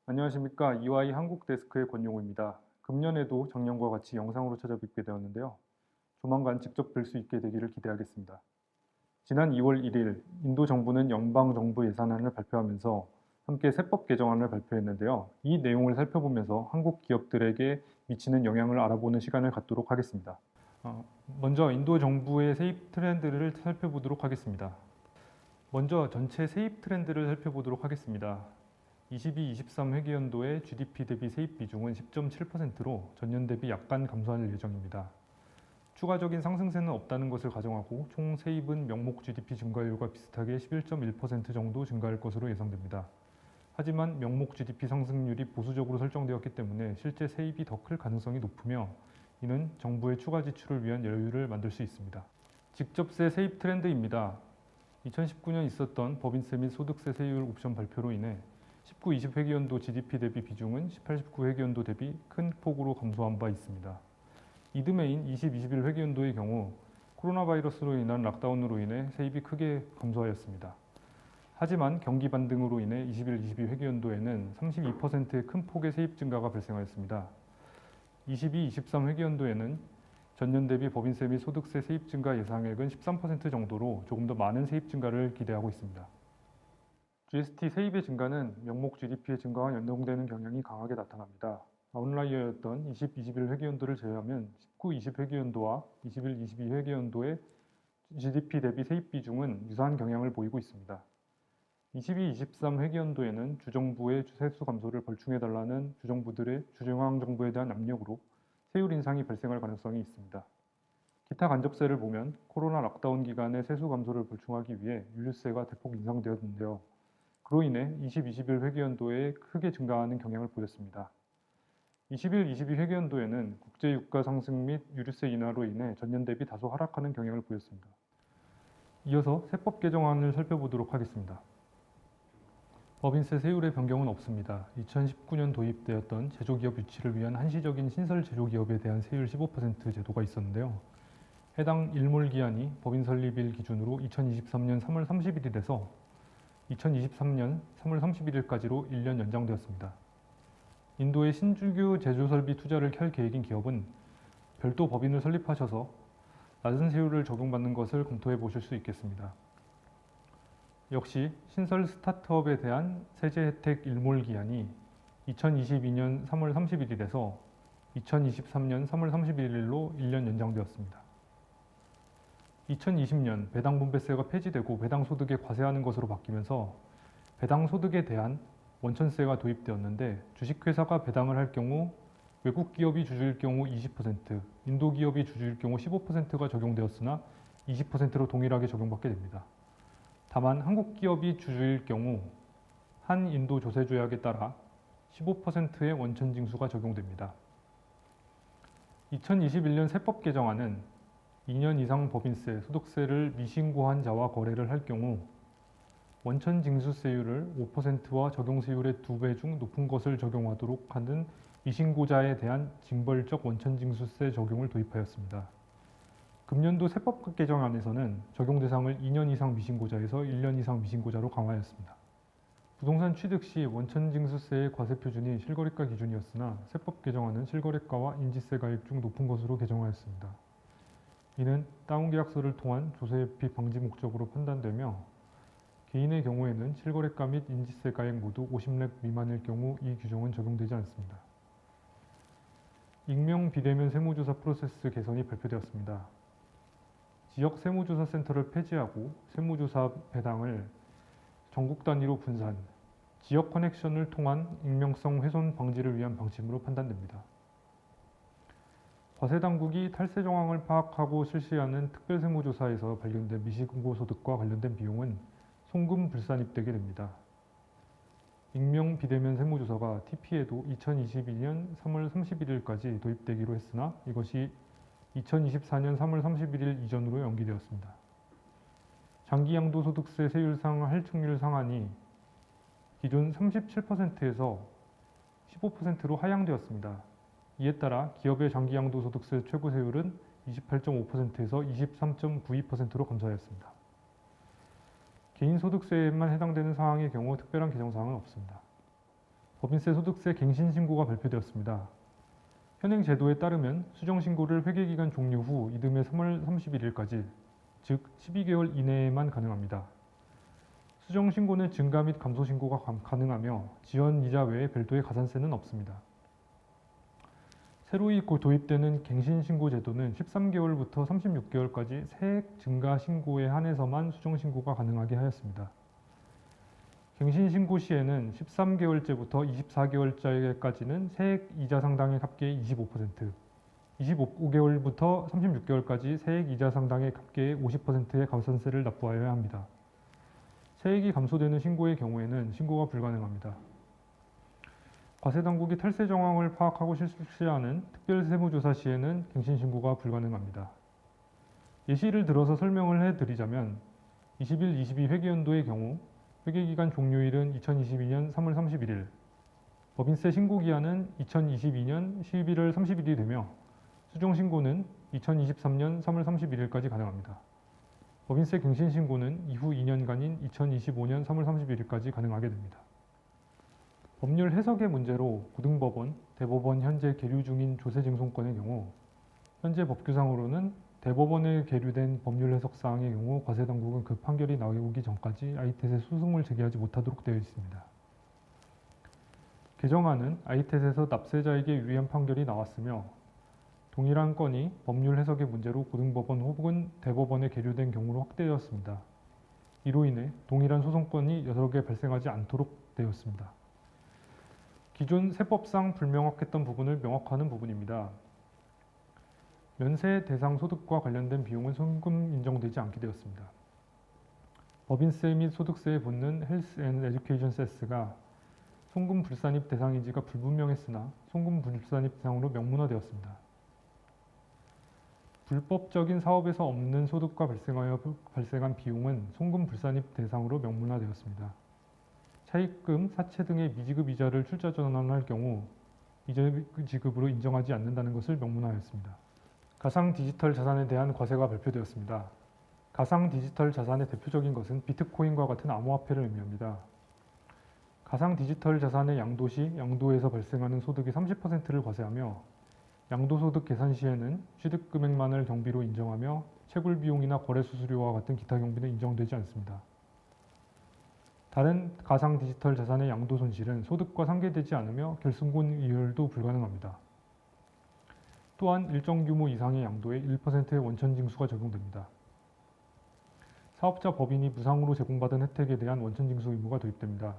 안녕하십니까. EY 한국 데스크의 권용우입니다. 금년에도 작년과 같이 영상으로 찾아뵙게 되었는데요. 조만간 직접 뵐 수 있게 되기를 기대하겠습니다. 지난 2월 1일 인도 정부는 연방정부 예산안을 발표하면서 함께 세법 개정안을 발표했는데요. 이 내용을 살펴보면서 한국 기업들에게 미치는 영향을 알아보는 시간을 갖도록 하겠습니다. 먼저 인도 정부의 세입 트렌드를 살펴보도록 하겠습니다. 먼저 전체 세입 트렌드를 살펴보도록 하겠습니다. 22-23 회계연도의 GDP 대비 세입 비중은 10.7%로 전년 대비 약간 감소할 예정입니다. 추가적인 상승세는 없다는 것을 가정하고 총 세입은 명목 GDP 증가율과 비슷하게 11.1% 정도 증가할 것으로 예상됩니다. 하지만 명목 GDP 상승률이 보수적으로 설정되었기 때문에 실제 세입이 더 클 가능성이 높으며 이는 정부의 추가 지출을 위한 여유를 만들 수 있습니다. 직접세 세입 트렌드입니다. 2019년 있었던 법인세 및 소득세 세율 옵션 발표로 인해 19-20 회계연도 GDP 대비 비중은 18-19 회계연도 대비 큰 폭으로 감소한 바 있습니다. 이듬해인 20-21 회계연도의 경우 코로나 바이러스로 인한 락다운으로 인해 세입이 크게 감소하였습니다. 하지만 경기 반등으로 인해 21-22 회계연도에는 32%의 큰 폭의 세입 증가가 발생하였습니다. 22-23 회계연도에는 전년 대비 법인세 및 소득세 세입 증가 예상액은 13% 정도로 조금 더 많은 세입 증가를 기대하고 있습니다. GST 세입의 증가는 명목 GDP의 증가와 연동되는 경향이 강하게 나타납니다. 아웃라이어였던 20-21 회계연도를 제외하면 19-20 회계연도와 21-22 회계연도의 GDP 대비 세입 비중은 유사한 경향을 보이고 있습니다. 22-23 회계연도에는 주정부의 세수 감소를 벌충해달라는 주정부들의 주중앙정부에 대한 압력으로 세율 인상이 발생할 가능성이 있습니다. 기타 간접세를 보면 코로나 락다운 기간에 세수 감소를 벌충하기 위해 유류세가 대폭 인상되었는데요. 그로 인해 20-21 회계연도에 크게 증가하는 경향을 보였습니다. 21-22 회계연도에는 국제 유가 상승 및 유류세 인하로 인해 전년 대비 다소 하락하는 경향을 보였습니다. 이어서 세법 개정안을 살펴보도록 하겠습니다. 법인세 세율의 변경은 없습니다. 2019년 도입되었던 제조기업 유치를 위한 한시적인 신설 제조기업에 대한 세율 15% 제도가 있었는데요. 해당 일몰기한이 법인 설립일 기준으로 2023년 3월 31일에서 2023년 3월 31일까지로 1년 연장되었습니다. 인도의 신주규 제조설비 투자를 켤 계획인 기업은 별도 법인을 설립하셔서 낮은 세율을 적용받는 것을 검토해 보실 수 있겠습니다. 역시 신설 스타트업에 대한 세제 혜택 일몰 기한이 2022년 3월 31일에서 2023년 3월 31일로 1년 연장되었습니다. 2020년 배당 분배세가 폐지되고 배당 소득에 과세하는 것으로 바뀌면서 배당 소득에 대한 원천세가 도입되었는데 주식회사가 배당을 할 경우 외국 기업이 주주일 경우 20%, 인도 기업이 주주일 경우 15%가 적용되었으나 20%로 동일하게 적용받게 됩니다. 다만 한국 기업이 주주일 경우 한 인도 조세 조약에 따라 15%의 원천 징수가 적용됩니다. 2021년 세법 개정안은 2년 이상 법인세, 소득세를 미신고한 자와 거래를 할 경우 원천 징수세율을 5%와 적용세율의 2배 중 높은 것을 적용하도록 하는 미신고자에 대한 징벌적 원천 징수세 적용을 도입하였습니다. 금년도 세법 개정안에서는 적용 대상을 2년 이상 미신고자에서 1년 이상 미신고자로 강화하였습니다. 부동산 취득 시 원천 징수세의 과세 표준이 실거래가 기준이었으나 세법 개정안은 실거래가와 인지세 가액 중 높은 것으로 개정하였습니다. 이는 다운계약서를 통한 조세회피 방지 목적으로 판단되며 개인의 경우에는 실거래가 및 인지세 가액 모두 50렙 미만일 경우 이 규정은 적용되지 않습니다. 익명 비대면 세무조사 프로세스 개선이 발표되었습니다. 지역 세무조사센터를 폐지하고 세무조사 배당을 전국 단위로 분산, 지역 커넥션을 통한 익명성 훼손 방지를 위한 방침으로 판단됩니다. 과세당국이 탈세 정황을 파악하고 실시하는 특별세무조사에서 발견된 미신고소득과 관련된 비용은 송금 불산입되게 됩니다. 익명 비대면 세무조사가 TP에도 2022년 3월 31일까지 도입되기로 했으나 이것이 2024년 3월 31일 이전으로 연기되었습니다. 장기양도소득세 세율상 할증률 상한이 기존 37%에서 15%로 하향되었습니다. 이에 따라 기업의 장기양도소득세 최고세율은 28.5%에서 23.92%로 감소하였습니다. 개인소득세에만 해당되는 사항의 경우 특별한 개정사항은 없습니다. 법인세 소득세 갱신 신고가 발표되었습니다. 현행 제도에 따르면 수정 신고를 회계기간 종료 후 이듬해 3월 31일까지, 즉 12개월 이내에만 가능합니다. 수정 신고는 증가 및 감소 신고가 가능하며 지연 이자 외에 별도의 가산세는 없습니다. 새로이 도입되는 갱신 신고 제도는 13개월부터 36개월까지 세액 증가 신고에 한해서만 수정 신고가 가능하게 하였습니다. 갱신 신고 시에는 13개월째부터 24개월째까지는 세액 이자 상당의 합계의 25%, 25개월부터 36개월까지 세액 이자 상당의 합계의 50%의 가산세를 납부하여야 합니다. 세액이 감소되는 신고의 경우에는 신고가 불가능합니다. 과세당국이 탈세 정황을 파악하고 실시하는 특별세무조사 시에는 갱신 신고가 불가능합니다. 예시를 들어서 설명을 해드리자면 21-22 회계연도의 경우 회계기간 종료일은 2022년 3월 31일, 법인세 신고기한은 2022년 11월 30일이 되며 수정 신고는 2023년 3월 31일까지 가능합니다. 법인세 갱신 신고는 이후 2년간인 2025년 3월 31일까지 가능하게 됩니다. 법률 해석의 문제로 고등법원, 대법원 현재 계류 중인 조세쟁송건의 경우 현재 법규상으로는 대법원에 계류된 법률 해석 사항의 경우 과세당국은 그 판결이 나오기 전까지 ITET에 소송을 제기하지 못하도록 되어 있습니다. 개정안은 ITET에서 납세자에게 유리한 판결이 나왔으며 동일한 건이 법률 해석의 문제로 고등법원 혹은 대법원에 계류된 경우로 확대되었습니다. 이로 인해 동일한 소송건이 여러 개 발생하지 않도록 되었습니다. 기존 세법상 불명확했던 부분을 명확화하는 부분입니다. 면세 대상 소득과 관련된 비용은 송금 인정되지 않게 되었습니다. 법인세 및 소득세에 붙는 헬스 앤 에듀케이션 세스가 송금 불산입 대상인지가 불분명했으나 송금 불산입 대상으로 명문화되었습니다. 불법적인 사업에서 없는 소득과 발생하여 발생한 비용은 송금 불산입 대상으로 명문화되었습니다. 차입금, 사채 등의 미지급 이자를 출자 전환할 경우 이자 지급으로 인정하지 않는다는 것을 명문화하였습니다. 가상 디지털 자산에 대한 과세가 발표되었습니다. 가상 디지털 자산의 대표적인 것은 비트코인과 같은 암호화폐를 의미합니다. 가상 디지털 자산의 양도 시 양도에서 발생하는 소득의 30%를 과세하며 양도소득 계산 시에는 취득금액만을 경비로 인정하며 채굴 비용이나 거래 수수료와 같은 기타 경비는 인정되지 않습니다. 다른 가상 디지털 자산의 양도 손실은 소득과 상계되지 않으며 결승권 이율도 불가능합니다. 또한 일정 규모 이상의 양도에 1%의 원천 징수가 적용됩니다. 사업자 법인이 무상으로 제공받은 혜택에 대한 원천 징수 의무가 도입됩니다.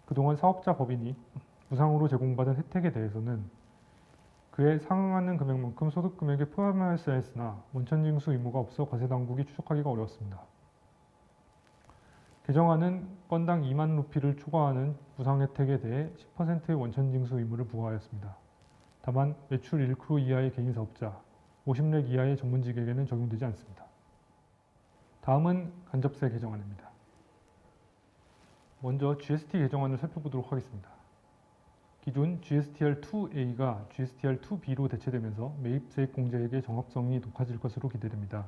그동안 사업자 법인이 무상으로 제공받은 혜택에 대해서는 그에 상응하는 금액만큼 소득 금액에 포함하였어야 했으나 원천 징수 의무가 없어 과세당국이 추적하기가 어려웠습니다. 개정안은 건당 2만 루피를 초과하는 무상 혜택에 대해 10%의 원천 징수 의무를 부과하였습니다. 다만 매출 1크루 이하의 개인 사업자, 50렉 이하의 전문직에게는 적용되지 않습니다. 다음은 간접세 개정안입니다. 먼저 GST 개정안을 살펴보도록 하겠습니다. 기존 GSTR2A가 GSTR2B로 대체되면서 매입세액 공제액의 정합성이 높아질 것으로 기대됩니다.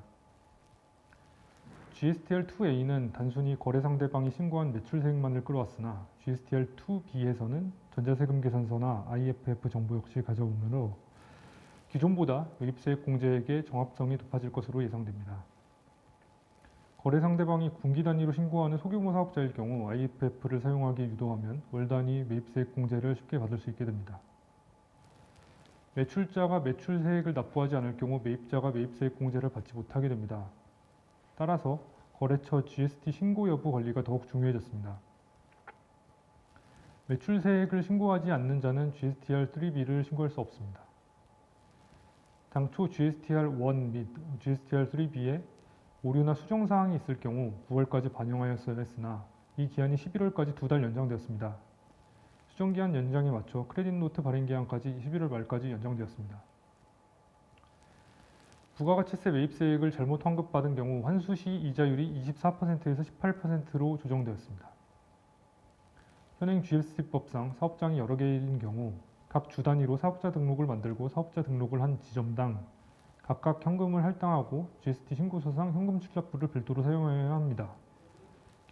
GSTR2A는 단순히 거래 상대방이 신고한 매출세액만을 끌어왔으나 GSTR2B에서는 전자세금 계산서나 IFF 정보 역시 가져오므로 기존보다 매입세액 공제액의 정합성이 높아질 것으로 예상됩니다. 거래 상대방이 분기 단위로 신고하는 소규모 사업자일 경우 IFF를 사용하기 유도하면 월 단위 매입세액 공제를 쉽게 받을 수 있게 됩니다. 매출자가 매출세액을 납부하지 않을 경우 매입자가 매입세액 공제를 받지 못하게 됩니다. 따라서 거래처 GST 신고 여부 관리가 더욱 중요해졌습니다. 매출세액을 신고하지 않는 자는 GSTR3B를 신고할 수 없습니다. 당초 GSTR1 및 GSTR3B에 오류나 수정사항이 있을 경우 9월까지 반영하였어야 했으나 이 기한이 11월까지 2달 연장되었습니다. 수정기한 연장에 맞춰 크레딧노트 발행기한까지 11월 말까지 연장되었습니다. 부가가치세 매입세액을 잘못 환급받은 경우 환수 시 이자율이 24%에서 18%로 조정되었습니다. 현행 GST법상 사업장이 여러 개인 경우 각 주 단위로 사업자 등록을 만들고 사업자 등록을 한 지점당 각각 현금을 할당하고 GST 신고서상 현금 출납부를 별도로 사용해야 합니다.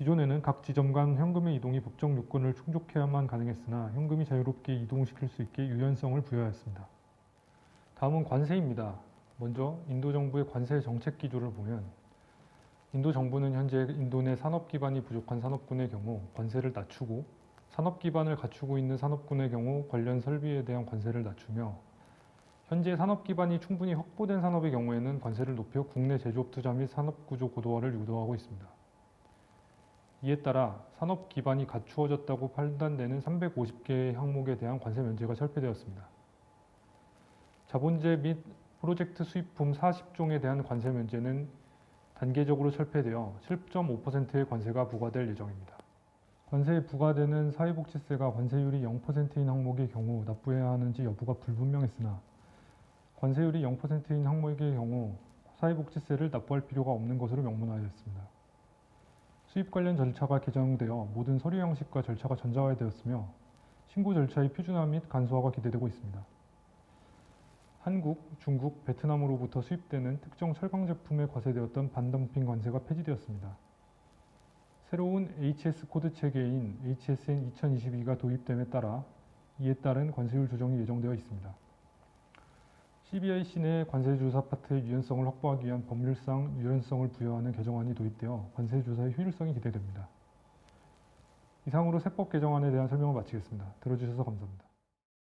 기존에는 각 지점 간 현금의 이동이 법정 요건을 충족해야만 가능했으나 현금이 자유롭게 이동시킬 수 있게 유연성을 부여하였습니다. 다음은 관세입니다. 먼저 인도 정부의 관세 정책 기조를 보면 인도 정부는 현재 인도 내 산업 기반이 부족한 산업군의 경우 관세를 낮추고 산업 기반을 갖추고 있는 산업군의 경우 관련 설비에 대한 관세를 낮추며 현재 산업 기반이 충분히 확보된 산업의 경우에는 관세를 높여 국내 제조업 투자 및 산업 구조 고도화를 유도하고 있습니다. 이에 따라 산업 기반이 갖추어졌다고 판단되는 350개의 항목에 대한 관세 면제가 철폐되었습니다. 자본재 및 프로젝트 수입품 40종에 대한 관세 면제는 단계적으로 철폐되어 7.5%의 관세가 부과될 예정입니다. 관세에 부과되는 사회복지세가 관세율이 0%인 항목의 경우 납부해야 하는지 여부가 불분명했으나 관세율이 0%인 항목의 경우 사회복지세를 납부할 필요가 없는 것으로 명문화되었습니다. 수입 관련 절차가 개정되어 모든 서류 양식과 절차가 전자화되었으며 신고 절차의 표준화 및 간소화가 기대되고 있습니다. 한국, 중국, 베트남으로부터 수입되는 특정 철강 제품에 과세되었던 반덤핑 관세가 폐지되었습니다. 새로운 HS 코드 체계인 HSN 2022가 도입됨에 따라 이에 따른 관세율 조정이 예정되어 있습니다. CBIC 내 관세조사 파트의 유연성을 확보하기 위한 법률상 유연성을 부여하는 개정안이 도입되어 관세조사의 효율성이 기대됩니다. 이상으로 세법 개정안에 대한 설명을 마치겠습니다. 들어주셔서 감사합니다.